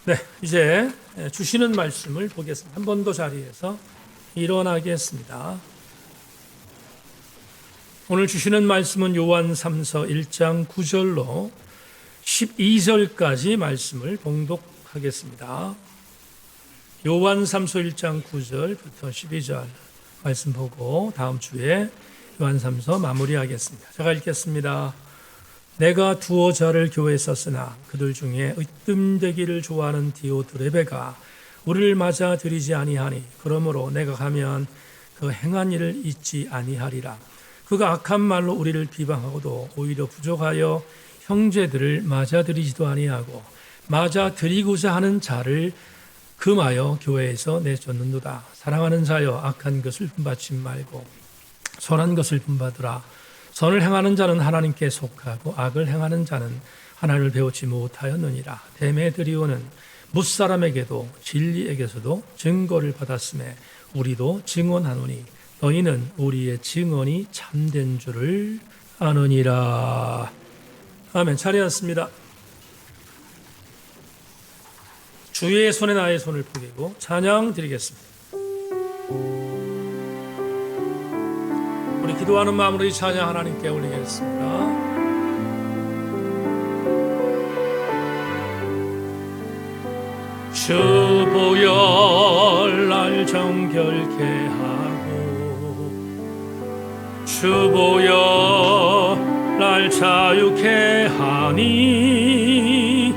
네, 이제 주시는 말씀을 보겠습니다. 한 번 더 자리에서 일어나겠습니다. 오늘 주시는 말씀은 요한 3서 1장 9절로 12절까지 말씀을 봉독하겠습니다. 요한 3서 1장 9절부터 12절 말씀 보고 다음 주에 요한 3서 마무리하겠습니다. 제가 읽겠습니다. 내가 두어 자를 교회에 썼으나 그들 중에 으뜸되기를 좋아하는 디오드레베가 우리를 맞아 들이지 아니하니 그러므로 내가 가면 그 행한 일을 잊지 아니하리라. 그가 악한 말로 우리를 비방하고도 오히려 부족하여 형제들을 맞아 들이지도 아니하고 맞아 들이고자 하는 자를 금하여 교회에서 내쫓는도다. 사랑하는 자여 악한 것을 분받지 말고 선한 것을 분받으라. 선을 행하는 자는 하나님께 속하고 악을 행하는 자는 하나님을 배우지 못하였느니라. 데메드리오는 무사람에게도 진리에게서도 증거를 받았음에 우리도 증언하노니 너희는 우리의 증언이 참된 줄을 아느니라. 아멘. 차례였습니다. 주의 손에 나의 손을 포개고 찬양 드리겠습니다. 우리 기도하는 마음으로 이 찬양 하나님께 올리겠습니다. 주 보혈 날 정결케 하고 주 보혈 날 자유케 하니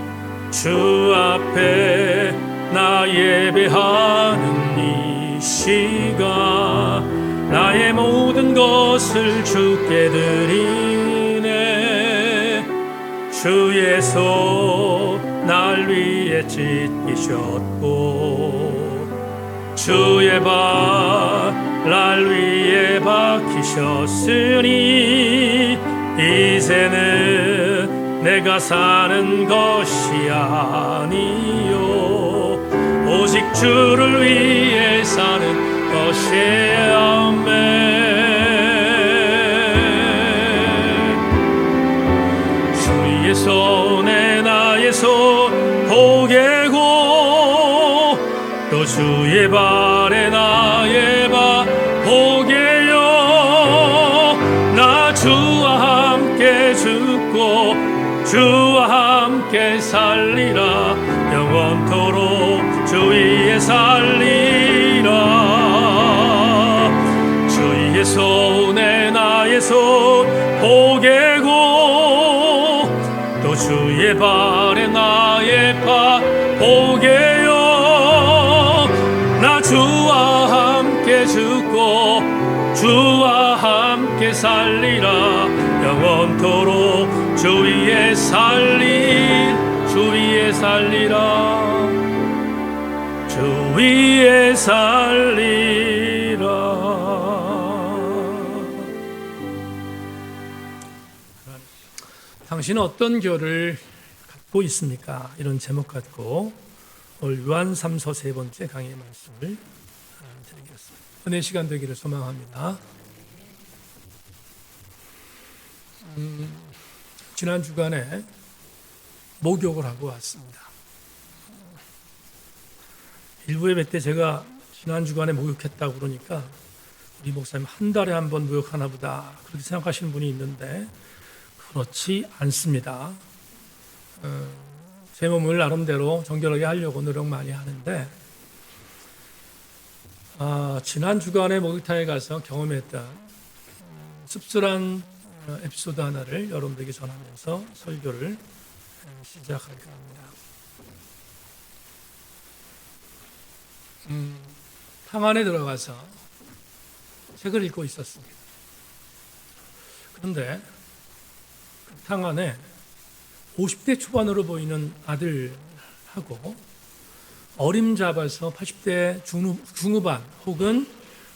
주 앞에 나 예배하는 이 시간 나의 모든 것을 주께 드리네. 주의 손 날 위에 찢기셨고 주의 발 날 위에 박히셨으니 이제는 내가 사는 것이 아니요 오직 주를 위해 사는 것이야. 주의 손에 나의 손 포개고 또 주의 발에 나의 발 포개요. 나 주와 함께 죽고 주와 함께 살리라. 영원토록 주 위에 살리라. 주의 손에 나의 손 포개고 또 주의 발에 나의 발 포개요. 나 주와 함께 죽고 주와 함께 살리라. 영원토록 주 위에 주 위에 살리라. 주 위에 살리라. 당신은 어떤 교를 갖고 있습니까? 이런 제목 갖고 오늘 요한 3서 세 번째 강의 말씀을 드리겠습니다. 은혜 시간 되기를 소망합니다. 지난 주간에 목욕을 하고 왔습니다. 일부 예배 때 제가 지난 주간에 목욕했다고 그러니까 우리 목사님 한 달에 한 번 목욕하나 보다 그렇게 생각하시는 분이 있는데 그렇지 않습니다. 제 몸을 나름대로 정결하게 하려고 노력 많이 하는데 지난 주간에 목욕탕에 가서 경험했던 씁쓸한 에피소드 하나를 여러분들에게 전하면서 설교를 시작할까 합니다. 탕 안에 들어가서 책을 읽고 있었습니다. 그런데 그 탕 안에 50대 초반으로 보이는 아들하고 어림잡아서 80대 중후반 혹은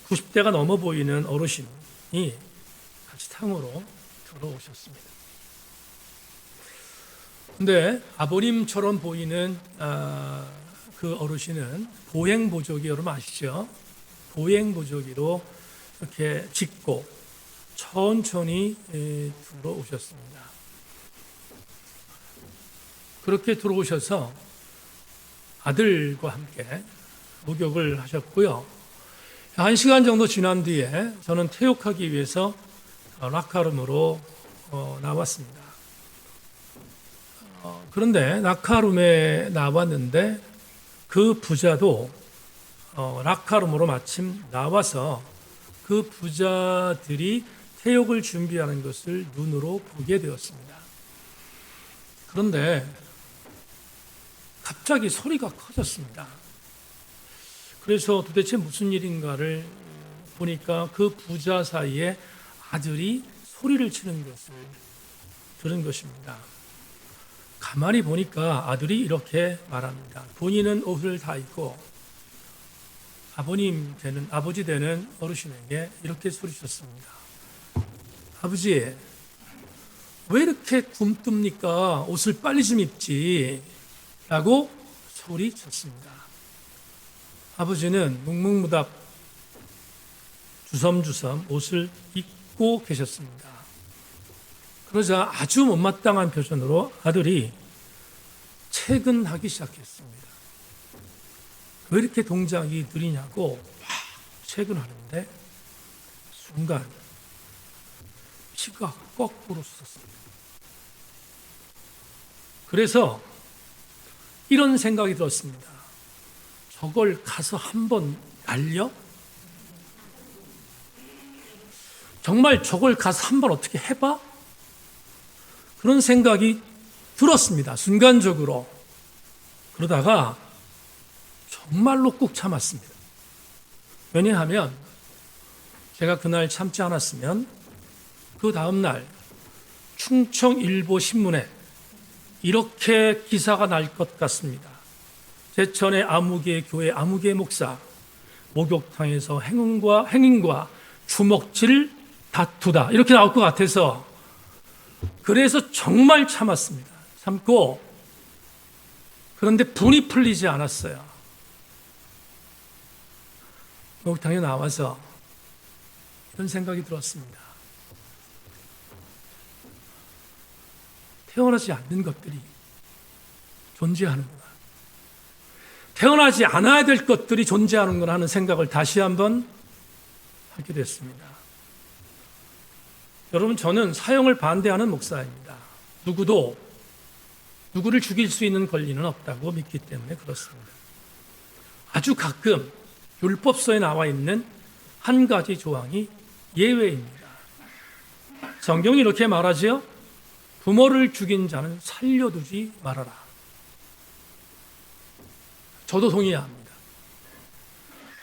90대가 넘어 보이는 어르신이 같이 탕으로 들어오셨습니다. 근데 아버님처럼 보이는 그 어르신은 보행보조기, 여러분 아시죠? 보행보조기로 이렇게 짚고 천천히 들어오셨습니다. 그렇게 들어오셔서 아들과 함께 목욕을 하셨고요. 1시간 정도 지난 뒤에 저는 퇴역하기 위해서 라카룸으로 나왔습니다. 그런데 라카룸에 나왔는데 그 부자도 라카룸으로 마침 나와서 그 부자들이 퇴역을 준비하는 것을 눈으로 보게 되었습니다. 그런데 갑자기 소리가 커졌습니다. 그래서 도대체 무슨 일인가를 보니까 그 부자 사이에 아들이 소리를 치는 것을 들은 것입니다. 가만히 보니까 아들이 이렇게 말합니다. 본인은 옷을 다 입고 아버지 되는 어르신에게 이렇게 소리쳤습니다. 아버지, 왜 이렇게 굼뜹니까? 옷을 빨리 좀 입지. 라고 소리쳤습니다. 아버지는 묵묵무답 주섬주섬 옷을 입고 계셨습니다. 그러자 아주 못마땅한 표정으로 아들이 퇴근하기 시작했습니다. 왜 이렇게 동작이 느리냐고 막 퇴근하는데 순간 피가 거꾸로 쏟았습니다. 그래서 이런 생각이 들었습니다. 저걸 가서 한번 날려? 정말 저걸 가서 한번 어떻게 해봐? 그런 생각이 들었습니다. 순간적으로. 그러다가 정말로 꾹 참았습니다. 왜냐하면 제가 그날 참지 않았으면 그 다음날 충청일보 신문에 이렇게 기사가 날 것 같습니다. 제천의 아무개 교회 아무개 목사 목욕탕에서 행인과 주먹질 다투다 이렇게 나올 것 같아서 그래서 정말 참았습니다. 참고 그런데 분이 풀리지 않았어요. 목욕탕에 나와서 이런 생각이 들었습니다. 태어나지 않는 것들이 존재하는구나. 태어나지 않아야 될 것들이 존재하는구나 하는 생각을 다시 한번 하게 됐습니다. 여러분, 저는 사형을 반대하는 목사입니다. 누구를 죽일 수 있는 권리는 없다고 믿기 때문에 그렇습니다. 아주 가끔 율법서에 나와 있는 한 가지 조항이 예외입니다. 성경이 이렇게 말하지요. 부모를 죽인 자는 살려두지 말아라. 저도 동의합니다.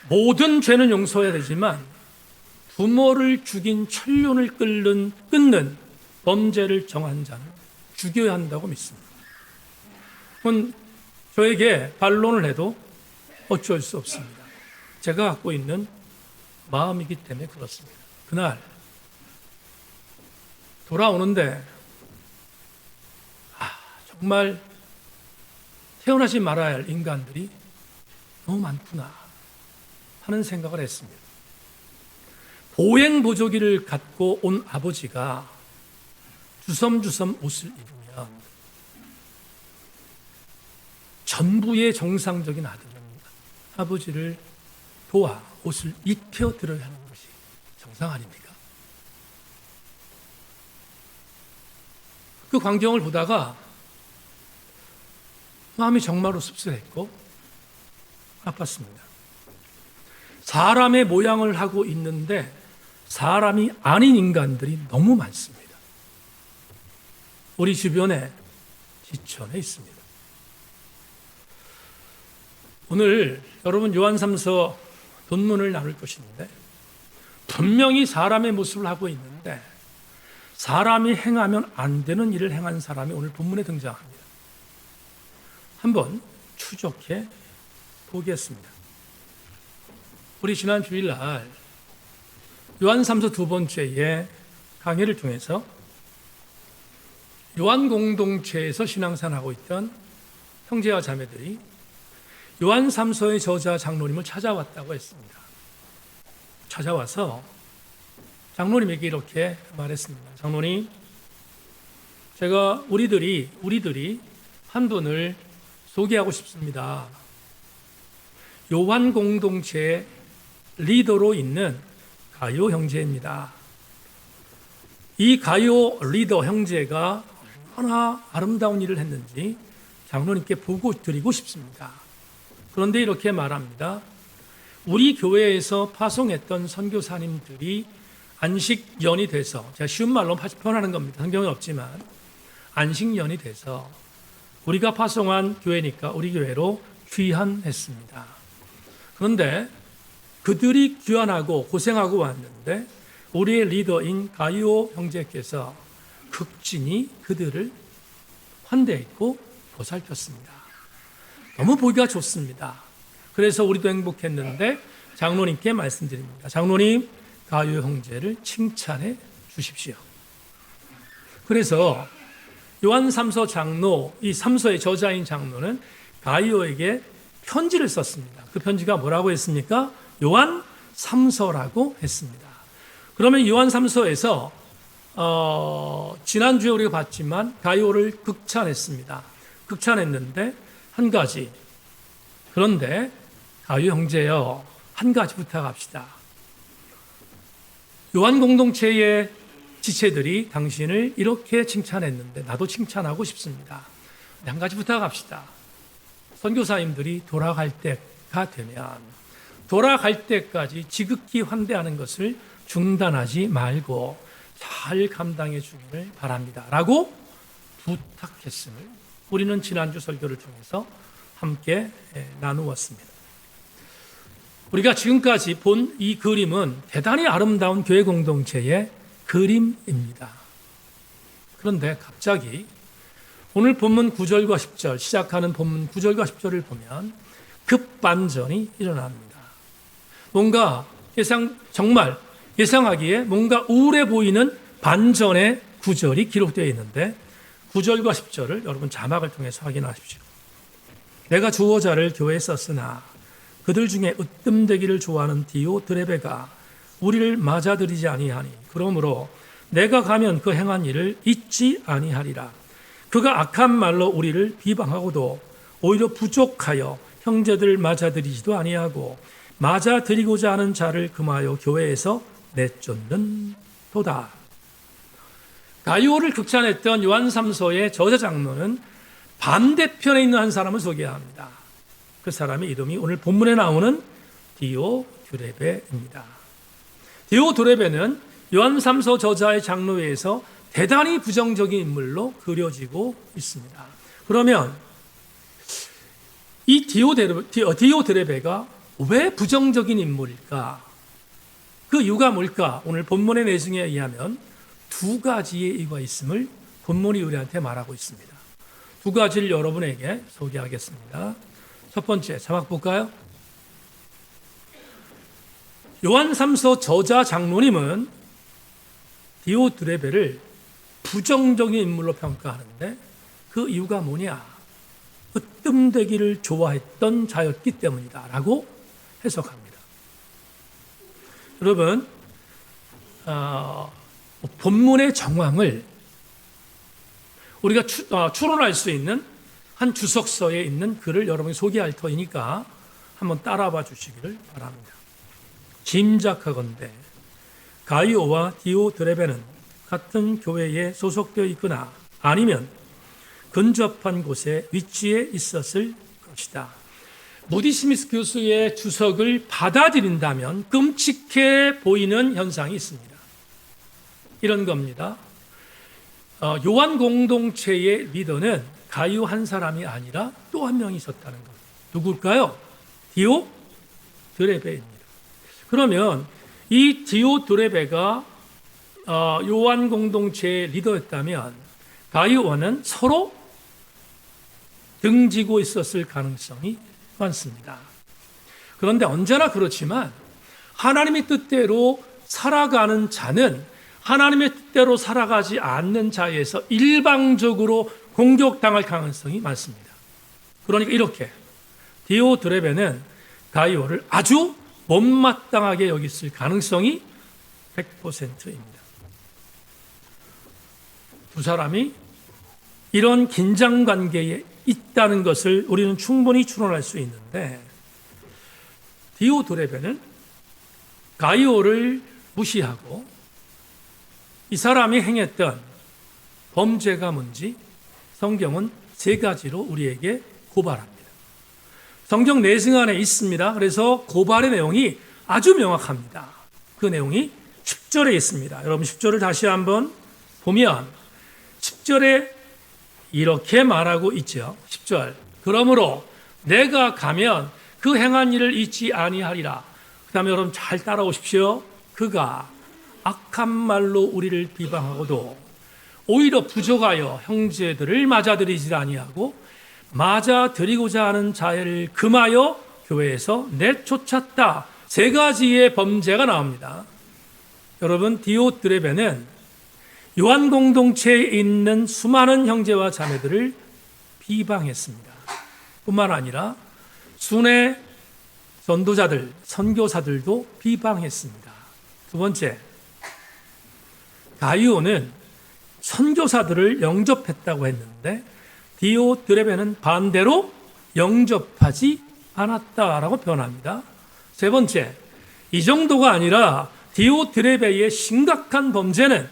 모든 죄는 용서해야 되지만 부모를 죽인 천륜을 끊는 범죄를 정한 자는 죽여야 한다고 믿습니다. 그건 저에게 반론을 해도 어쩔 수 없습니다. 제가 갖고 있는 마음이기 때문에 그렇습니다. 그날 돌아오는데 정말 태어나지 말아야 할 인간들이 너무 많구나 하는 생각을 했습니다. 보행보조기를 갖고 온 아버지가 주섬주섬 옷을 입으면 전부의 정상적인 아들은 아버지를 도와 옷을 입혀 드려야 하는 것이 정상 아닙니까? 그 광경을 보다가 마음이 정말로 씁쓸했고 아팠습니다. 사람의 모양을 하고 있는데 사람이 아닌 인간들이 너무 많습니다. 우리 주변에 지천에 있습니다. 오늘 여러분 요한 3서 본문을 나눌 것인데 분명히 사람의 모습을 하고 있는데 사람이 행하면 안 되는 일을 행한 사람이 오늘 본문에 등장합니다. 한번 추적해 보겠습니다. 우리 지난 주일날 요한 3서 두 번째의 강의를 통해서 요한 공동체에서 신앙생활하고 있던 형제와 자매들이 요한 3서의 저자 장로님을 찾아왔다고 했습니다. 찾아와서 장로님에게 이렇게 말했습니다. 장로님, 제가 우리들이 한 분을 소개하고 싶습니다. 요한 공동체의 리더로 있는 가요 형제입니다. 이 가요 리더 형제가 얼마나 아름다운 일을 했는지 장로님께 보고 드리고 싶습니다. 그런데 이렇게 말합니다. 우리 교회에서 파송했던 선교사님들이 안식년이 돼서, 제가 쉬운 말로 표현하는 겁니다. 성경은 없지만 안식년이 돼서 우리가 파송한 교회니까 우리 교회로 귀환했습니다. 그런데 그들이 귀환하고 고생하고 왔는데 우리의 리더인 가이오 형제께서 극진히 그들을 환대했고 보살폈습니다. 너무 보기가 좋습니다. 그래서 우리도 행복했는데 장로님께 말씀드립니다. 장로님, 가이오 형제를 칭찬해 주십시오. 그래서 요한 3서 장로, 이 3서의 저자인 장로는 가이오에게 편지를 썼습니다. 그 편지가 뭐라고 했습니까? 요한 3서라고 했습니다. 그러면 요한 3서에서 지난주에 우리가 봤지만 가이오를 극찬했습니다. 극찬했는데 한 가지, 그런데 가이오 형제여, 한 가지 부탁합시다. 요한 공동체의 지체들이 당신을 이렇게 칭찬했는데 나도 칭찬하고 싶습니다. 한 가지 부탁합시다. 선교사님들이 돌아갈 때가 되면 돌아갈 때까지 지극히 환대하는 것을 중단하지 말고 잘 감당해 주기를 바랍니다. 라고 부탁했음을 우리는 지난주 설교를 통해서 함께 나누었습니다. 우리가 지금까지 본 이 그림은 대단히 아름다운 교회 공동체의 그림입니다. 그런데 갑자기 오늘 본문 9절과 10절, 시작하는 본문 9절과 10절을 보면 급반전이 일어납니다. 뭔가 정말 예상하기에 뭔가 우울해 보이는 반전의 구절이 기록되어 있는데 9절과 10절을 여러분 자막을 통해서 확인하십시오. 내가 주어자를 교회에 썼으나 그들 중에 으뜸되기를 좋아하는 디오드레베가 우리를 맞아들이지 아니하니 그러므로 내가 가면 그 행한 일을 잊지 아니하리라. 그가 악한 말로 우리를 비방하고도 오히려 부족하여 형제들을 맞아들이지도 아니하고 맞아들이고자 하는 자를 금하여 교회에서 내쫓는 도다. 가이오를 극찬했던 요한 3서의 저자 장로는 반대편에 있는 한 사람을 소개합니다. 그 사람의 이름이 오늘 본문에 나오는 디오드레베입니다. 디오드레베는 요한 3서 저자의 장로회에서 대단히 부정적인 인물로 그려지고 있습니다. 그러면 이 디오드레베가 왜 부정적인 인물일까? 그 이유가 뭘까? 오늘 본문의 내용에 의하면 두 가지의 이유가 있음을 본문이 우리한테 말하고 있습니다. 두 가지를 여러분에게 소개하겠습니다. 첫 번째, 자막 볼까요? 요한 3서 저자 장로님은 디오드레베를 부정적인 인물로 평가하는데 그 이유가 뭐냐? 으뜸되기를 좋아했던 자였기 때문이다 라고 해석합니다. 여러분, 본문의 정황을 우리가 추론할 수 있는 한 주석서에 있는 글을 여러분이 소개할 터이니까 한번 따라봐 주시기를 바랍니다. 짐작하건대 가이오와 디오드레베는 같은 교회에 소속되어 있거나 아니면 근접한 곳에 위치해 있었을 것이다. 무디 스미스 교수의 주석을 받아들인다면 끔찍해 보이는 현상이 있습니다. 이런 겁니다. 요한 공동체의 리더는 가이오 한 사람이 아니라 또 한 명이 있었다는 겁니다. 누굴까요? 디오드레베입니다. 그러면 이 디오드레베가 요한 공동체의 리더였다면 가이오와는 서로 등지고 있었을 가능성이 많습니다. 그런데 언제나 그렇지만 하나님의 뜻대로 살아가는 자는 하나님의 뜻대로 살아가지 않는 자에서 일방적으로 공격당할 가능성이 많습니다. 그러니까 이렇게 디오드레베는 가이오를 아주 못마땅하게 여겼을 가능성이 100%입니다. 두 사람이 이런 긴장 관계에 있다는 것을 우리는 충분히 추론할 수 있는데 디오드레베는 가이오를 무시하고 이 사람이 행했던 범죄가 뭔지 성경은 세 가지로 우리에게 고발합니다. 성경 내승 안에 있습니다. 그래서 고발의 내용이 아주 명확합니다. 그 내용이 10절에 있습니다. 여러분 10절을 다시 한번 보면 10절에 이렇게 말하고 있죠. 10절. 그러므로 내가 가면 그 행한 일을 잊지 아니하리라. 그 다음에 여러분 잘 따라오십시오. 그가 악한 말로 우리를 비방하고도 오히려 부족하여 형제들을 맞아들이지 아니하고 맞아들이고자 하는 자를 금하여 교회에서 내쫓았다. 세 가지의 범죄가 나옵니다. 여러분 디오드레베는 요한 공동체에 있는 수많은 형제와 자매들을 비방했습니다. 뿐만 아니라 순회 전도자들, 선교사들도 비방했습니다. 두 번째, 가이오는 선교사들을 영접했다고 했는데 디오드레베는 반대로 영접하지 않았다라고 표현합니다. 세 번째, 이 정도가 아니라 디오드레베의 심각한 범죄는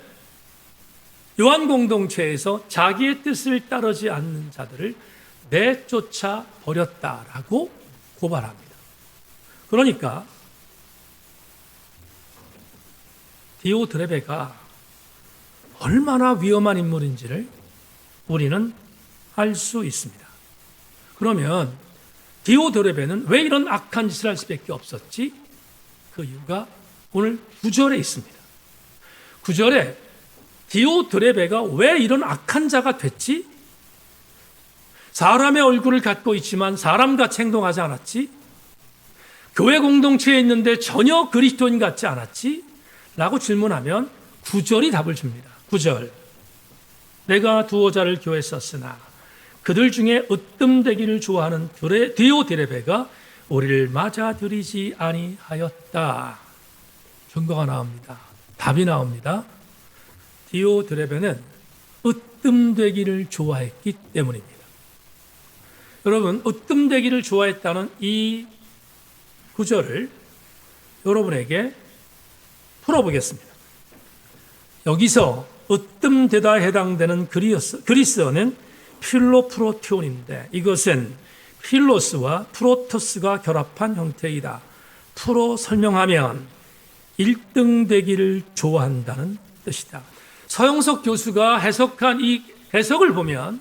요한 공동체에서 자기의 뜻을 따르지 않는 자들을 내쫓아 버렸다라고 고발합니다. 그러니까 디오드레베가 얼마나 위험한 인물인지를 우리는 알 수 있습니다. 그러면 디오드레베는 왜 이런 악한 짓을 할 수밖에 없었지? 그 이유가 오늘 9절에 있습니다. 9절에 디오드레베가 왜 이런 악한 자가 됐지? 사람의 얼굴을 갖고 있지만 사람같이 행동하지 않았지? 교회 공동체에 있는데 전혀 그리스도인 같지 않았지? 라고 질문하면 9절이 답을 줍니다. 9절. 내가 두어 자를 교회에 썼으나 그들 중에 으뜸되기를 좋아하는 디오드레베가 우리를 맞아들이지 아니하였다. 증거가 나옵니다. 답이 나옵니다. 디오드레베는 으뜸되기를 좋아했기 때문입니다. 여러분, 으뜸되기를 좋아했다는 이 구절을 여러분에게 풀어보겠습니다. 여기서 으뜸되다 해당되는 그리스어는 필로프로티온인데 이것은 필로스와 프로토스가 결합한 형태이다. 풀어 설명하면 1등 되기를 좋아한다는 뜻이다. 서영석 교수가 해석한 이 해석을 보면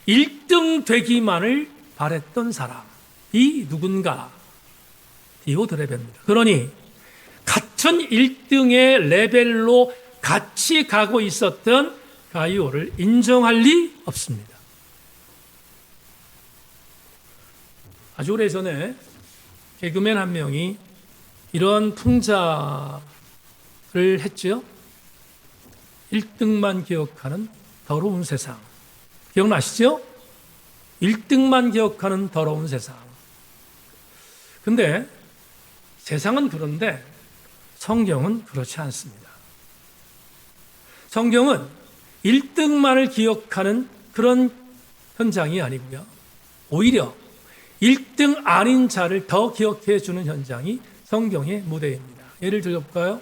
1등 되기만을 바랬던 사람이 누군가? 디오드레베입니다. 그러니 같은 1등의 레벨로 같이 가고 있었던 가이오를 인정할 리 없습니다. 아주 오래전에 개그맨 한 명이 이런 풍자를 했죠. 1등만 기억하는 더러운 세상. 기억나시죠? 1등만 기억하는 더러운 세상. 근데 세상은 그런데 성경은 그렇지 않습니다. 성경은 1등만을 기억하는 그런 현장이 아니고요. 오히려 1등 아닌 자를 더 기억해 주는 현장이 성경의 무대입니다. 예를 들어볼까요?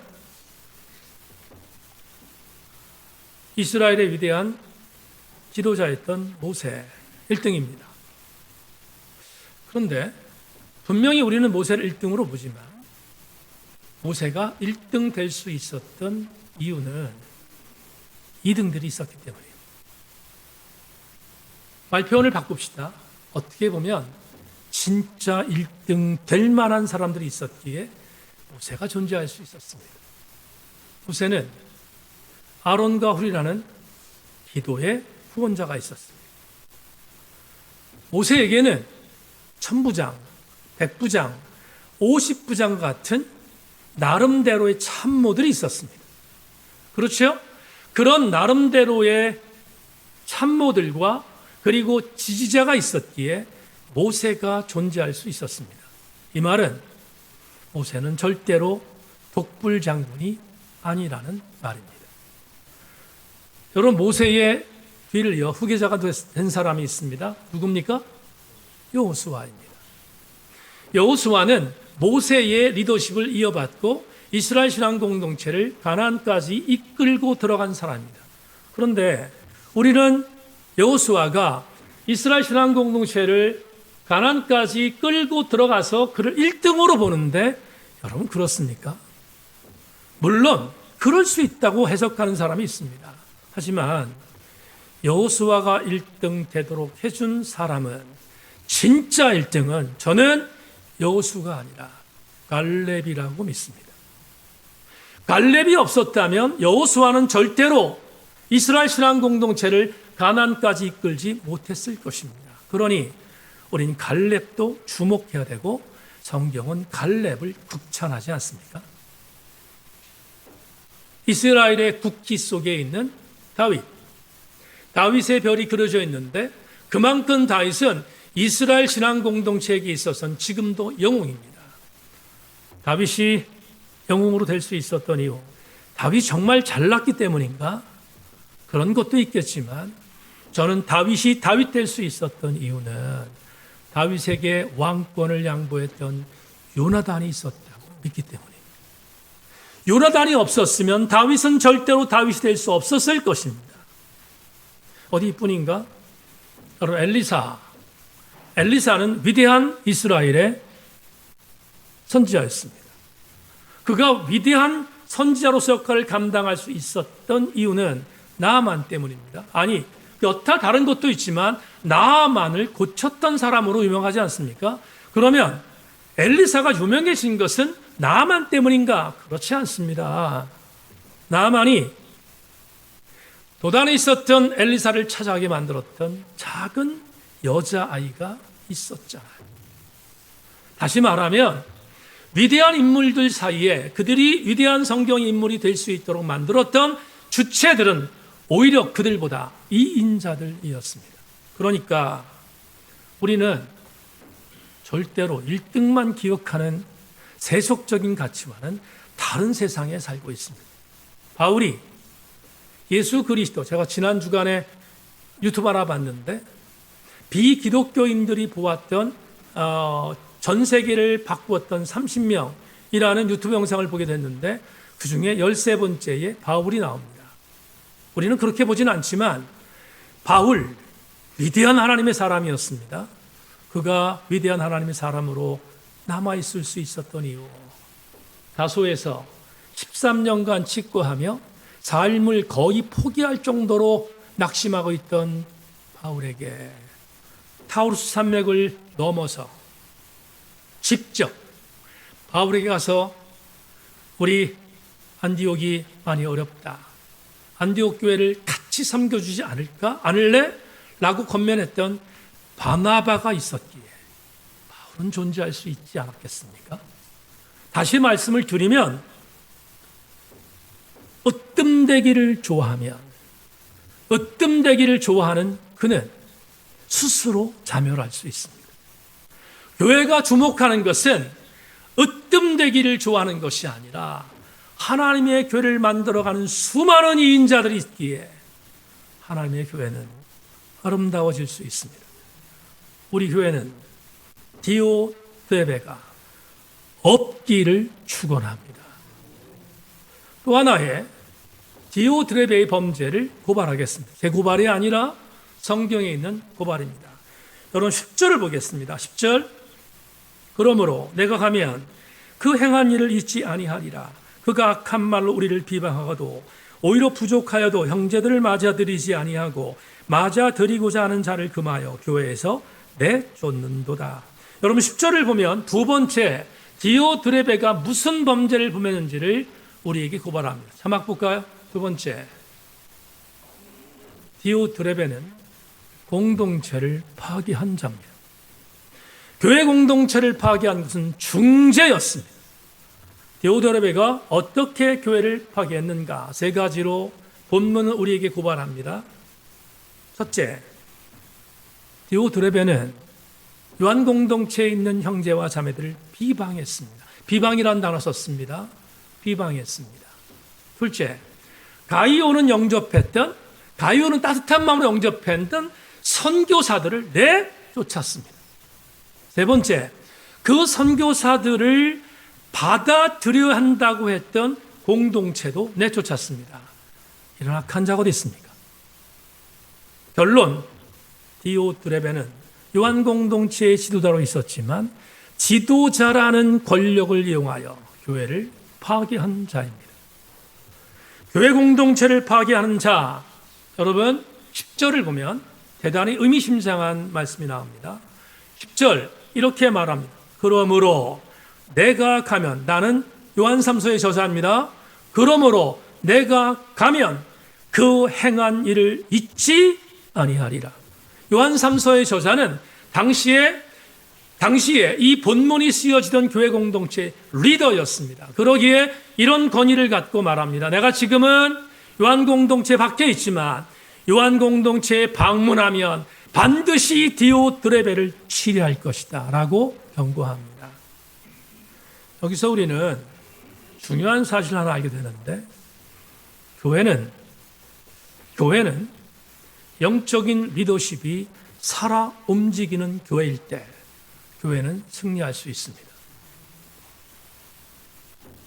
이스라엘의 위대한 지도자였던 모세 1등입니다. 그런데 분명히 우리는 모세를 1등으로 보지만 모세가 1등 될 수 있었던 이유는 2등들이 있었기 때문이에요. 말표현을 바꿉시다. 어떻게 보면 진짜 1등 될 만한 사람들이 있었기에 모세가 존재할 수 있었습니다. 모세는 아론과 훌이라는 기도의 후원자가 있었습니다. 모세에게는 천부장, 백부장, 50부장 같은 나름대로의 참모들이 있었습니다. 그렇죠? 그런 나름대로의 참모들과 그리고 지지자가 있었기에 모세가 존재할 수 있었습니다. 이 말은 모세는 절대로 독불 장군이 아니라는 말입니다. 여러분, 모세의 뒤를 이어 후계자가 된 사람이 있습니다. 누굽니까? 여호수아입니다. 여호수아는 모세의 리더십을 이어받고 이스라엘 신앙 공동체를 가나안까지 이끌고 들어간 사람입니다. 그런데 우리는 여호수아가 이스라엘 신앙 공동체를 가나안까지 끌고 들어가서 그를 1등으로 보는데 여러분 그렇습니까? 물론 그럴 수 있다고 해석하는 사람이 있습니다. 하지만 여호수아가 1등 되도록 해준 사람은 진짜 1등은 저는 여호수아가 아니라 갈렙이라고 믿습니다. 갈렙이 없었다면 여호수아는 절대로 이스라엘 신앙 공동체를 가나안까지 이끌지 못했을 것입니다. 그러니 우리는 갈렙도 주목해야 되고 성경은 갈렙을 국찬하지 않습니까? 이스라엘의 국기 속에 있는 다윗. 다윗의 별이 그려져 있는데 그만큼 다윗은 이스라엘 신앙 공동체에게 있어서는 지금도 영웅입니다. 다윗이 영웅으로 될 수 있었던 이유, 다윗이 정말 잘났기 때문인가? 그런 것도 있겠지만 저는 다윗이 다윗 될 수 있었던 이유는 다윗에게 왕권을 양보했던 요나단이 있었다고 믿기 때문입니다. 요나단이 없었으면 다윗은 절대로 다윗이 될 수 없었을 것입니다. 어디뿐인가? 바로 엘리사. 엘리사는 위대한 이스라엘의 선지자였습니다. 그가 위대한 선지자로서 역할을 감당할 수 있었던 이유는 나아만 때문입니다. 아니, 여타 다른 것도 있지만 나아만을 고쳤던 사람으로 유명하지 않습니까? 그러면 엘리사가 유명해진 것은 나아만 때문인가? 그렇지 않습니다. 나아만이 도단에 있었던 엘리사를 찾아가게 만들었던 작은 여자아이가 있었잖아요. 다시 말하면 위대한 인물들 사이에 그들이 위대한 성경 인물이 될 수 있도록 만들었던 주체들은 오히려 그들보다 이인자들이었습니다. 그러니까 우리는 절대로 1등만 기억하는 세속적인 가치와는 다른 세상에 살고 있습니다. 바울이 예수 그리스도, 제가 지난 주간에 유튜브 하나 봤는데 비기독교인들이 보았던 전 세계를 바꾸었던 30명이라는 유튜브 영상을 보게 됐는데 그중에 13번째에 바울이 나옵니다. 우리는 그렇게 보진 않지만 바울, 위대한 하나님의 사람이었습니다. 그가 위대한 하나님의 사람으로 남아있을 수 있었던 이유, 다소에서 13년간 직거하며 삶을 거의 포기할 정도로 낙심하고 있던 바울에게 타우루스 산맥을 넘어서 직접 바울에게 가서 우리 안디옥이 많이 어렵다, 안디옥 교회를 같이 섬겨주지 않을래? 라고 권면했던 바나바가 있었기에 바울은 존재할 수 있지 않았겠습니까? 다시 말씀을 드리면 으뜸되기를 좋아하는 그는 스스로 자멸할 수 있습니다. 교회가 주목하는 것은 으뜸되기를 좋아하는 것이 아니라 하나님의 교회를 만들어가는 수많은 이인자들이 있기에 하나님의 교회는 아름다워질 수 있습니다. 우리 교회는 디오드레베가 없기를 축원합니다. 또 하나의 디오드레베의 범죄를 고발하겠습니다. 제 고발이 아니라 성경에 있는 고발입니다. 여러분 10절을 보겠습니다. 10절. 그러므로 내가 가면 그 행한 일을 잊지 아니하리라. 그가 악한 말로 우리를 비방하고도 오히려 부족하여도 형제들을 맞아들이지 아니하고 맞아들이고자 하는 자를 금하여 교회에서 내쫓는도다. 여러분 10절을 보면 두 번째 디오드레베가 무슨 범죄를 범했는지를 우리에게 고발합니다. 자막 볼까요? 두 번째, 디오드레베는 공동체를 파괴한 자입니다. 교회 공동체를 파괴한 것은 중죄였습니다. 디오드레베가 어떻게 교회를 파괴했는가? 세 가지로 본문은 우리에게 고발합니다. 첫째, 디오드레베는 요한 공동체에 있는 형제와 자매들을 비방했습니다. 비방이라는 단어 썼습니다. 비방했습니다. 둘째, 가이오는 따뜻한 마음으로 영접했던 선교사들을 내쫓았습니다. 세 번째, 그 선교사들을 받아들여야 한다고 했던 공동체도 내쫓았습니다. 이런 악한 자가 어디 있습니까? 결론, 디오드레베는 요한 공동체의 지도자로 있었지만 지도자라는 권력을 이용하여 교회를 파괴한 자입니다. 교회 공동체를 파괴하는 자, 여러분 10절을 보면 대단히 의미심장한 말씀이 나옵니다. 10절 이렇게 말합니다. 그러므로 내가 가면, 나는 요한3서의 저자입니다. 그러므로 내가 가면 그 행한 일을 잊지 아니하리라. 요한3서의 저자는 당시에 이 본문이 쓰여지던 교회 공동체의 리더였습니다. 그러기에 이런 권위를 갖고 말합니다. 내가 지금은 요한 공동체 밖에 있지만 요한 공동체에 방문하면 반드시 디오드레베를 치리할 것이다 라고 경고합니다. 여기서 우리는 중요한 사실 하나 알게 되는데, 교회는 영적인 리더십이 살아 움직이는 교회일 때 교회는 승리할 수 있습니다.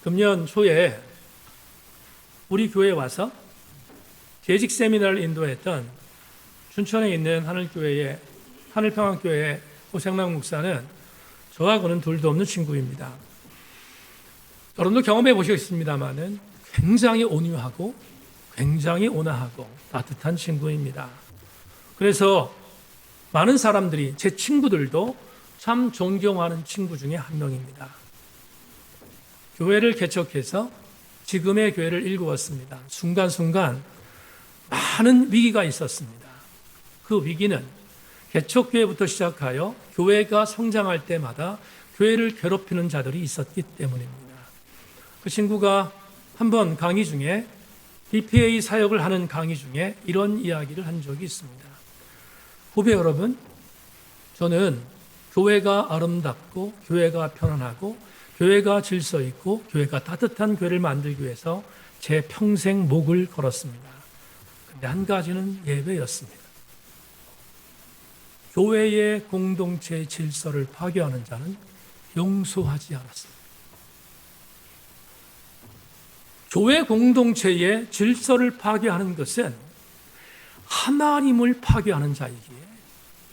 금년 초에 우리 교회에 와서 재직 세미나를 인도했던 춘천에 있는 하늘평안교회의 고생락 목사는 저하고는 둘도 없는 친구입니다. 여러분도 경험해 보셨습니다마는 굉장히 온유하고 굉장히 온화하고 따뜻한 친구입니다. 그래서 많은 사람들이, 제 친구들도 참 존경하는 친구 중에 한 명입니다. 교회를 개척해서 지금의 교회를 일구었습니다. 순간순간 많은 위기가 있었습니다. 그 위기는 개척교회부터 시작하여 교회가 성장할 때마다 교회를 괴롭히는 자들이 있었기 때문입니다. 그 친구가 한번 강의 중에, DPA 사역을 하는 강의 중에 이런 이야기를 한 적이 있습니다. 후배 여러분, 저는 교회가 아름답고 교회가 편안하고 교회가 질서 있고 교회가 따뜻한 교회를 만들기 위해서 제 평생 목을 걸었습니다. 근데 한 가지는 예배였습니다. 교회의 공동체의 질서를 파괴하는 자는 용서하지 않았습니다. 교회 공동체의 질서를 파괴하는 것은 하나님을 파괴하는 자이기에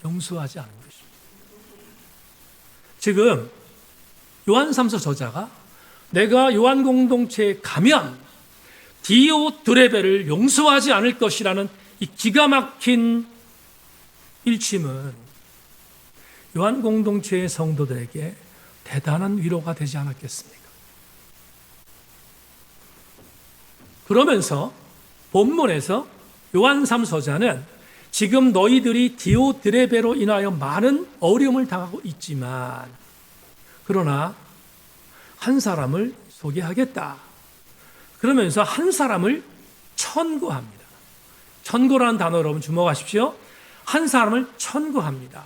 용서하지 않는 것입니다. 지금 요한3서 저자가 내가 요한 공동체에 가면 디오드레베를 용서하지 않을 것이라는 이 기가 막힌 일침은 요한 공동체의 성도들에게 대단한 위로가 되지 않았겠습니까? 그러면서 본문에서 요한3서자는 지금 너희들이 디오드레베로 인하여 많은 어려움을 당하고 있지만 그러나 한 사람을 소개하겠다. 그러면서 한 사람을 천고합니다. 천고라는 단어 여러분 주목하십시오. 한 사람을 천고합니다.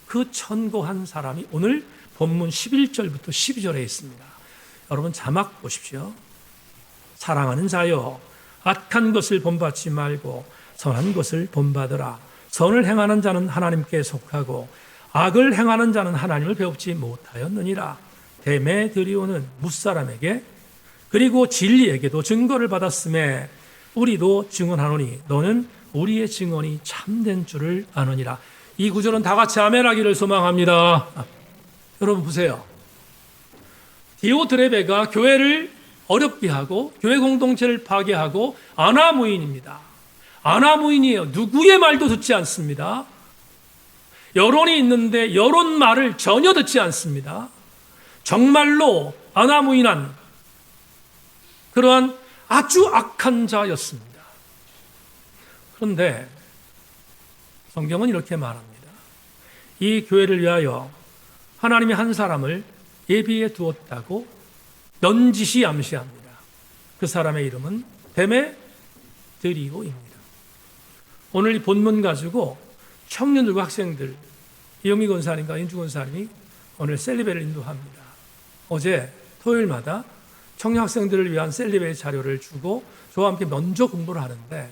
그 천고한 사람이 오늘 본문 11절부터 12절에 있습니다. 여러분 자막 보십시오. 사랑하는 자여, 악한 것을 본받지 말고 선한 것을 본받으라. 선을 행하는 자는 하나님께 속하고 악을 행하는 자는 하나님을 배웁지 못하였느니라. 데메드리오는 뭇사람에게 그리고 진리에게도 증거를 받았음에 우리도 증언하노니 너는 우리의 증언이 참된 줄을 아느니라. 이 구절은 다 같이 아멘하기를 소망합니다. 여러분 보세요. 디오드레베가 교회를 어렵게 하고 교회 공동체를 파괴하고 아나무인입니다. 아나무인이에요. 누구의 말도 듣지 않습니다. 여론이 있는데 여론 말을 전혀 듣지 않습니다. 정말로 아나무인한 그러한 아주 악한 자였습니다. 그런데 성경은 이렇게 말합니다. 이 교회를 위하여 하나님이 한 사람을 예비해 두었다고 넌지시 암시합니다. 그 사람의 이름은 데메드리오입니다. 오늘 이 본문 가지고 청년들과 학생들, 이영미 권사님과 인주 권사님이 오늘 셀리베를 인도합니다. 어제 토요일마다 청년 학생들을 위한 셀리베 자료를 주고 저와 함께 먼저 공부를 하는데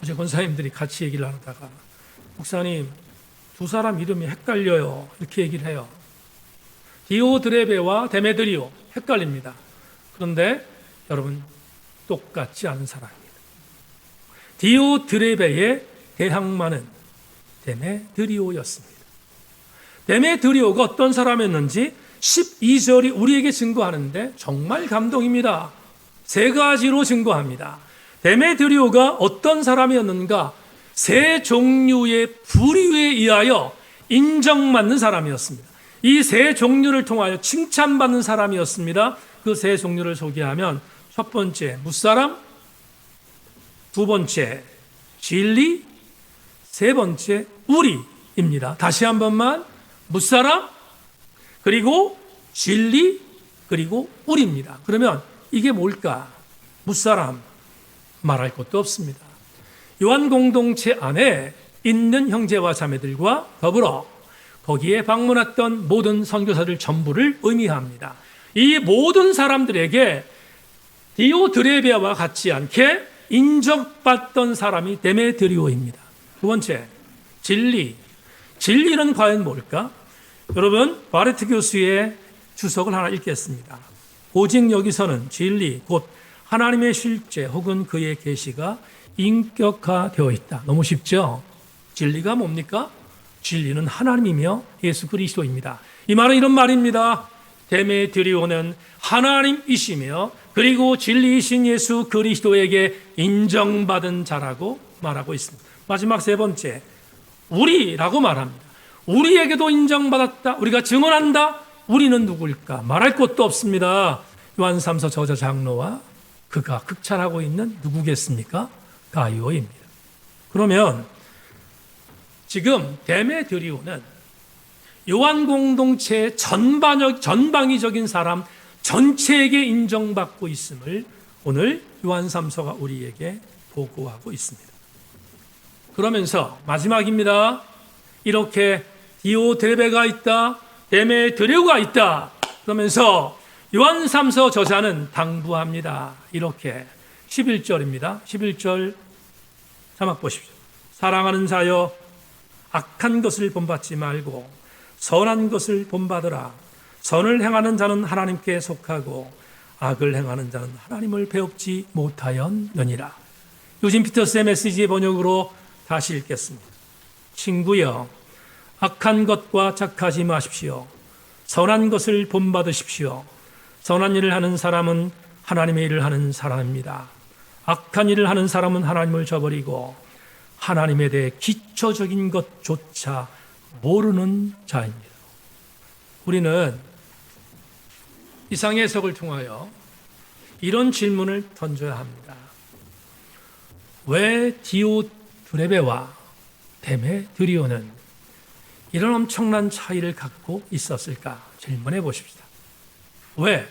어제 권사님들이 같이 얘기를 하다가 목사님 두 사람 이름이 헷갈려요 이렇게 얘기를 해요. 디오드레베와 데메드리오 헷갈립니다. 그런데 여러분 똑같지 않은 사람입니다. 디오드레베의 대항마는 데메드리오였습니다. 데메드리오가 어떤 사람이었는지 12절이 우리에게 증거하는데 정말 감동입니다. 세 가지로 증거합니다. 데메드리오가 어떤 사람이었는가? 세 종류의 불의에 의하여 인정받는 사람이었습니다. 이 세 종류를 통하여 칭찬받는 사람이었습니다. 그 세 종류를 소개하면 첫 번째 무사람, 두 번째 진리, 세 번째 우리입니다. 다시 한 번만 무사람, 그리고 진리, 그리고 우리입니다. 그러면 이게 뭘까? 무사람 말할 것도 없습니다. 요한 공동체 안에 있는 형제와 자매들과 더불어 거기에 방문했던 모든 선교사들 전부를 의미합니다. 이 모든 사람들에게 디오드레베와 같지 않게 인정받던 사람이 데메드리오입니다. 두 번째, 진리. 진리는 과연 뭘까? 여러분, 바레트 교수의 주석을 하나 읽겠습니다. 오직 여기서는 진리, 곧 하나님의 실제 혹은 그의 계시가 인격화되어 있다. 너무 쉽죠? 진리가 뭡니까? 진리는 하나님이며 예수 그리스도입니다. 이 말은 이런 말입니다. 데메드리오는 하나님이시며 그리고 진리이신 예수 그리스도에게 인정받은 자라고 말하고 있습니다. 마지막 세 번째, 우리라고 말합니다. 우리에게도 인정받았다. 우리가 증언한다. 우리는 누구일까? 말할 것도 없습니다. 요한 3서 저자 장로와 그가 극찬하고 있는 누구겠습니까? 가이오입니다. 그러면 지금 데메드리오는 요한 공동체의 전방위적인 사람 전체에게 인정받고 있음을 오늘 요한 3서가 우리에게 보고하고 있습니다. 그러면서 마지막입니다. 이렇게 디오드레베가 있다, 데메드리오가 있다. 그러면서 요한 3서 저자는 당부합니다. 이렇게 11절입니다. 11절 자막 보십시오. 사랑하는 자여, 악한 것을 본받지 말고 선한 것을 본받으라. 선을 행하는 자는 하나님께 속하고 악을 행하는 자는 하나님을 배웁지 못하였느니라. 요즘 피터스의 메시지의 번역으로 다시 읽겠습니다. 친구여, 악한 것과 착하지 마십시오. 선한 것을 본받으십시오. 선한 일을 하는 사람은 하나님의 일을 하는 사람입니다. 악한 일을 하는 사람은 하나님을 저버리고 하나님에 대해 기초적인 것조차 모르는 자입니다. 우리는 이상의 해석을 통하여 이런 질문을 던져야 합니다. 왜 디오드레베와 데메드리오는 이런 엄청난 차이를 갖고 있었을까? 질문해 보십시다. 왜?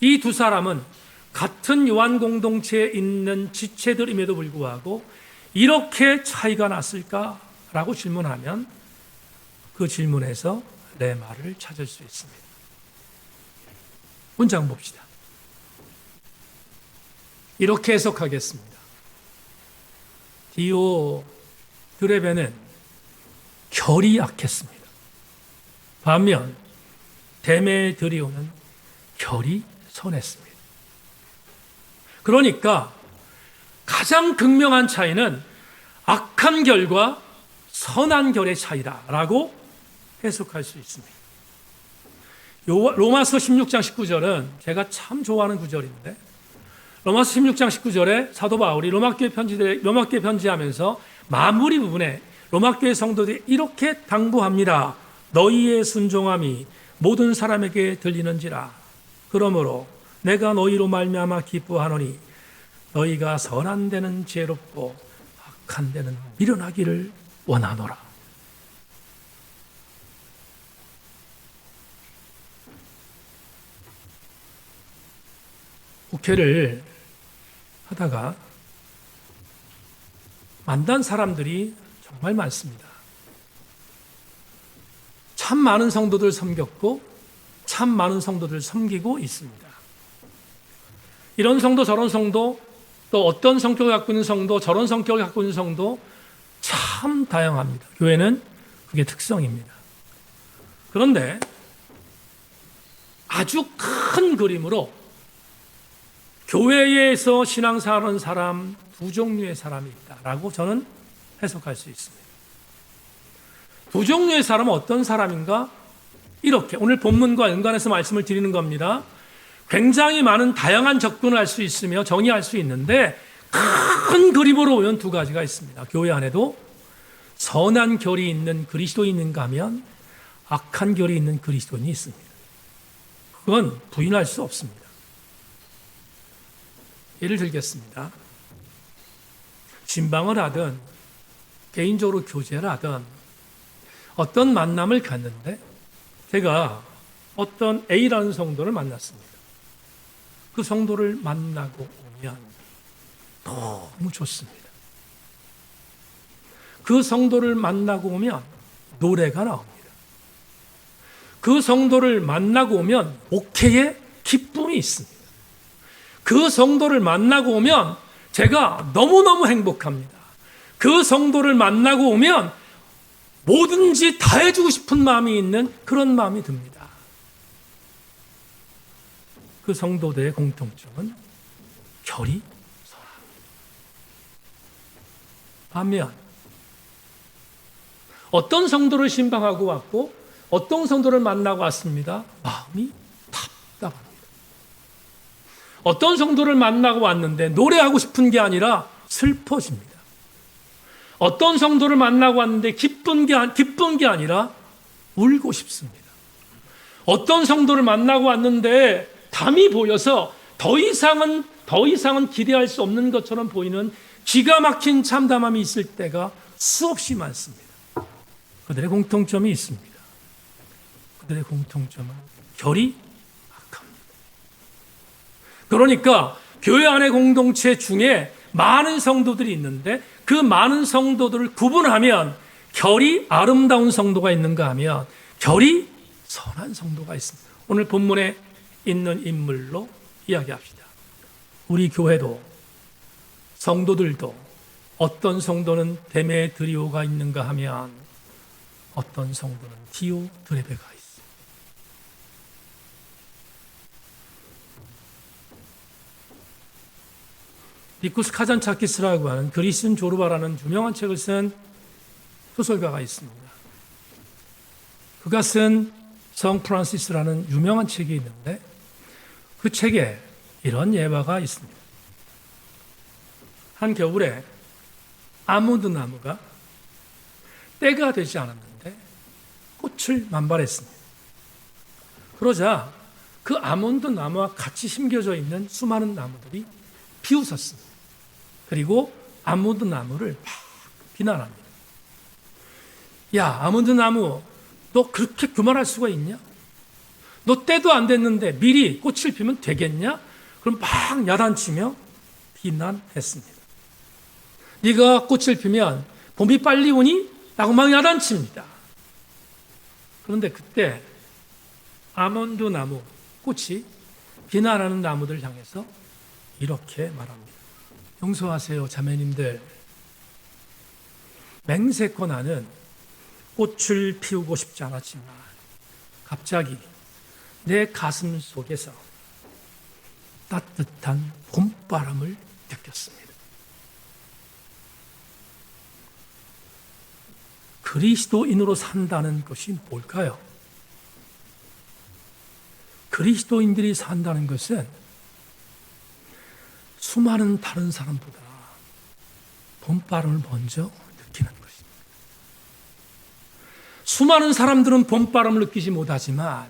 이 두 사람은 같은 요한 공동체에 있는 지체들임에도 불구하고 이렇게 차이가 났을까라고 질문하면 그 질문에서 내 말을 찾을 수 있습니다. 문장 봅시다. 이렇게 해석하겠습니다. 디오드레베는 결이 약했습니다. 반면 데메드리오는 결이 선했습니다. 그러니까 가장 극명한 차이는 악한 결과 선한 결의 차이다라고 해석할 수 있습니다. 로마서 16장 19절은 제가 참 좋아하는 구절인데, 로마서 16장 19절에 사도 바울이 로마교회 편지하면서 마무리 부분에 로마교회 성도들이 이렇게 당부합니다. 너희의 순종함이 모든 사람에게 들리는지라. 그러므로 내가 너희로 말미암아 기뻐하노니 너희가 선한 데는 지혜롭고 악한 데는 미련하기를 원하노라. 목회를 하다가 만난 사람들이 정말 많습니다. 참 많은 성도들 섬겼고 참 많은 성도들 섬기고 있습니다. 이런 성도 저런 성도, 또 어떤 성격을 갖고 있는 성도, 저런 성격을 갖고 있는 성도 참 다양합니다. 교회는 그게 특성입니다. 그런데 아주 큰 그림으로 교회에서 신앙생활하는 사람 두 종류의 사람이 있다라고 저는 해석할 수 있습니다. 두 종류의 사람은 어떤 사람인가? 이렇게 오늘 본문과 연관해서 말씀을 드리는 겁니다. 굉장히 많은 다양한 접근을 할 수 있으며 정의할 수 있는데 큰 그림으로 보면 두 가지가 있습니다. 교회 안에도 선한 결이 있는 그리스도인인가 하면 악한 결이 있는 그리스도인이 있습니다. 그건 부인할 수 없습니다. 예를 들겠습니다. 신방을 하든 개인적으로 교제를 하든 어떤 만남을 갖는데 제가 어떤 A라는 성도를 만났습니다. 그 성도를 만나고 오면 너무 좋습니다. 그 성도를 만나고 오면 노래가 나옵니다. 그 성도를 만나고 오면 목회에 기쁨이 있습니다. 그 성도를 만나고 오면 제가 너무너무 행복합니다. 그 성도를 만나고 오면 뭐든지 다 해주고 싶은 마음이 있는 그런 마음이 듭니다. 그 성도들의 공통점은 결이 선합니다. 반면 어떤 성도를 신방하고 왔고 어떤 성도를 만나고 왔습니다. 마음이 답답합니다. 어떤 성도를 만나고 왔는데 노래하고 싶은 게 아니라 슬퍼집니다. 어떤 성도를 만나고 왔는데 기쁜 게 아니라 울고 싶습니다. 어떤 성도를 만나고 왔는데 담이 보여서 더 이상은 기대할 수 없는 것처럼 보이는 기가 막힌 참담함이 있을 때가 수없이 많습니다. 그들의 공통점이 있습니다. 그들의 공통점은 결이 악합니다. 그러니까 교회 안의 공동체 중에 많은 성도들이 있는데 그 많은 성도들을 구분하면 결이 아름다운 성도가 있는가 하면 결이 선한 성도가 있습니다. 오늘 본문에 있는 인물로 이야기합시다. 우리 교회도 성도들도 어떤 성도는 데메드리오가 있는가 하면 어떤 성도는 디오드레베가 있습니다. 니쿠스 카잔차키스라고 하는 그리스인 조르바라는 유명한 책을 쓴 소설가가 있습니다. 그가 쓴 성 프란시스라는 유명한 책이 있는데 그 책에 이런 예화가 있습니다. 한 겨울에 아몬드 나무가 때가 되지 않았는데 꽃을 만발했습니다. 그러자 그 아몬드 나무와 같이 심겨져 있는 수많은 나무들이 비웃었습니다. 그리고 아몬드 나무를 막 비난합니다. 야, 아몬드 나무, 너 그렇게 교만할 수가 있냐? 너 때도 안 됐는데 미리 꽃을 피면 되겠냐? 그럼 막 야단치며 비난했습니다. 네가 꽃을 피면 봄이 빨리 오니? 라고 막 야단칩니다. 그런데 그때 아몬드 나무, 꽃이 비난하는 나무들 향해서 이렇게 말합니다. 용서하세요, 자매님들. 맹세코 나는 꽃을 피우고 싶지 않았지만 갑자기 내 가슴 속에서 따뜻한 봄바람을 느꼈습니다. 그리스도인으로 산다는 것이 뭘까요? 그리스도인들이 산다는 것은 수많은 다른 사람보다 봄바람을 먼저 느끼는 것입니다. 수많은 사람들은 봄바람을 느끼지 못하지만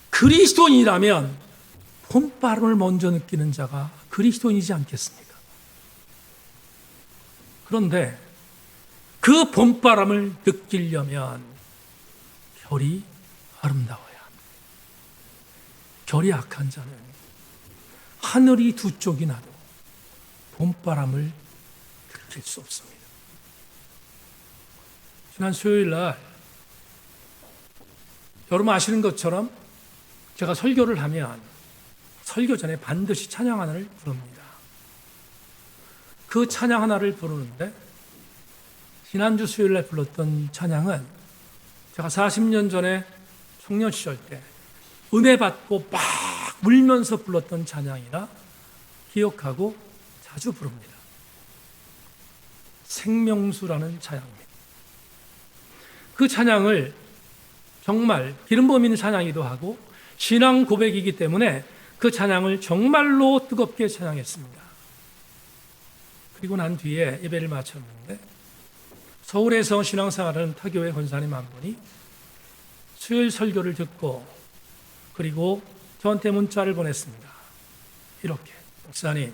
그리스도인이라면 봄바람을 먼저 느끼는 자가 그리스도인이지 않겠습니까? 그런데 그 봄바람을 느끼려면 결이 아름다워야 합니다. 결이 악한 자는 하늘이 두 쪽이 나도 봄바람을 느낄 수 없습니다. 지난 수요일 날 여러분 아시는 것처럼 제가 설교를 하면 설교 전에 반드시 찬양 하나를 부릅니다. 그 찬양 하나를 부르는데 지난주 수요일 날 불렀던 찬양은 제가 40년 전에 청년 시절 때 은혜 받고 막 울면서 불렀던 찬양이라 기억하고 자주 부릅니다. 생명수라는 찬양입니다. 그 찬양을 정말 기름 부음인 찬양이기도 하고 신앙 고백이기 때문에 그 찬양을 정말로 뜨겁게 찬양했습니다. 그리고 난 뒤에 예배를 마쳤는데 서울에서 신앙생활하는 타교회 권사님 한 분이 수요일 설교를 듣고 그리고 저한테 문자를 보냈습니다. 이렇게, 목사님,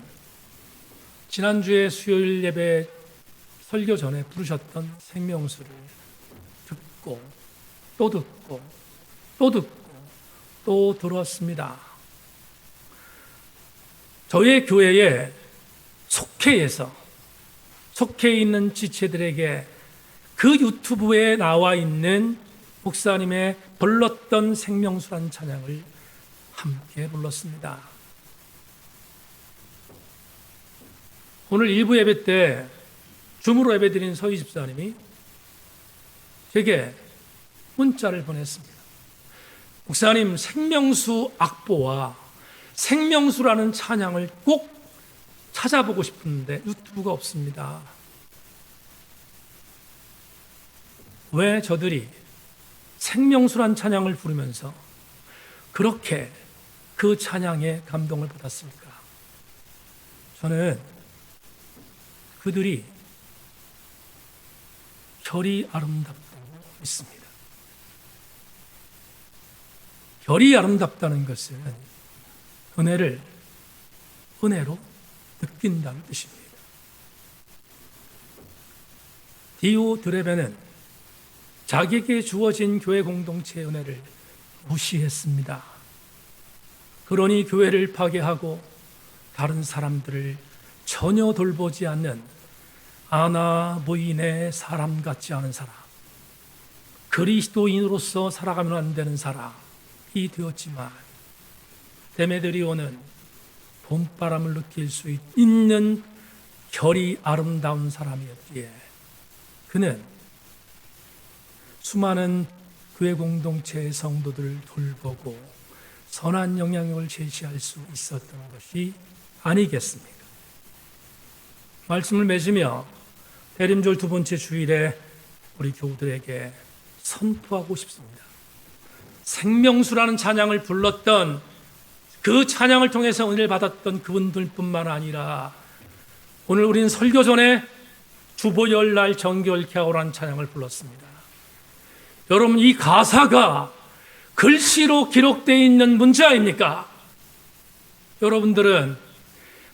지난주에 수요일 예배 설교 전에 부르셨던 생명수를 듣고 또 듣고 또 듣고 또 들었습니다. 저희 교회의 속해 있는 지체들에게 그 유튜브에 나와 있는 목사님의 불렀던 생명수란 찬양을 함께 불렀습니다. 오늘 1부 예배 때 줌으로 예배드린 서희 집사님이 제게 문자를 보냈습니다. 목사님, 생명수 악보와 생명수라는 찬양을 꼭 찾아보고 싶은데 유튜브가 없습니다. 왜 저들이 생명수란 찬양을 부르면서 그렇게 그 찬양에 감동을 받았습니까? 저는 그들이 결이 아름답다고 믿습니다. 결이 아름답다는 것은 은혜로 느낀다는 뜻입니다. 디오 드레베는 자기에게 주어진 교회 공동체의 은혜를 무시했습니다. 그러니 교회를 파괴하고 다른 사람들을 전혀 돌보지 않는 아나 무인의 사람 같지 않은 사람, 그리스도인으로서 살아가면 안 되는 사람이 되었지만 데메드리오는 봄바람을 느낄 수 있는 결이 아름다운 사람이었기에 그는 수많은 교회 공동체의 성도들을 돌보고 선한 영향력을 제시할 수 있었던 것이 아니겠습니까? 말씀을 맺으며 대림절 두 번째 주일에 우리 교우들에게 선포하고 싶습니다. 생명수라는 찬양을 불렀던 그 찬양을 통해서 은혜를 받았던 그분들뿐만 아니라 오늘 우리는 설교 전에 주보열날 정결케하오라는 찬양을 불렀습니다. 여러분, 이 가사가 글씨로 기록되어 있는 문제 아닙니까? 여러분들은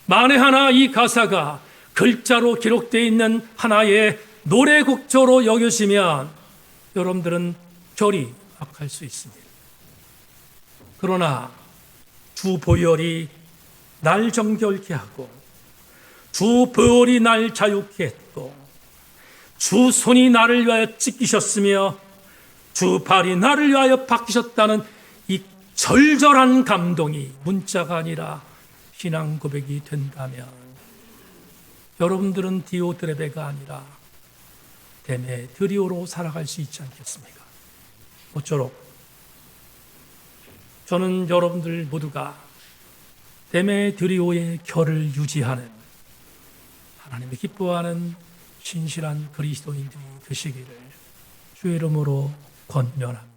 만에 하나 이 가사가 글자로 기록되어 있는 하나의 노래곡조로 여겨지면 여러분들은 결이 악할 수 있습니다. 그러나 주 보혈이 날 정결케 하고 주 보혈이 날 자유케 했고 주 손이 나를 위하여 찢기셨으며 주 발이 나를 위하여 박히셨다는 이 절절한 감동이 문자가 아니라 신앙 고백이 된다면 여러분들은 디오드레베가 아니라 데메드리오로 살아갈 수 있지 않겠습니까? 모쪼록 저는 여러분들 모두가 데메드리오의 결을 유지하는 하나님이 기뻐하는 신실한 그리스도인들이 되시기를 주의 이름으로 권면합니다.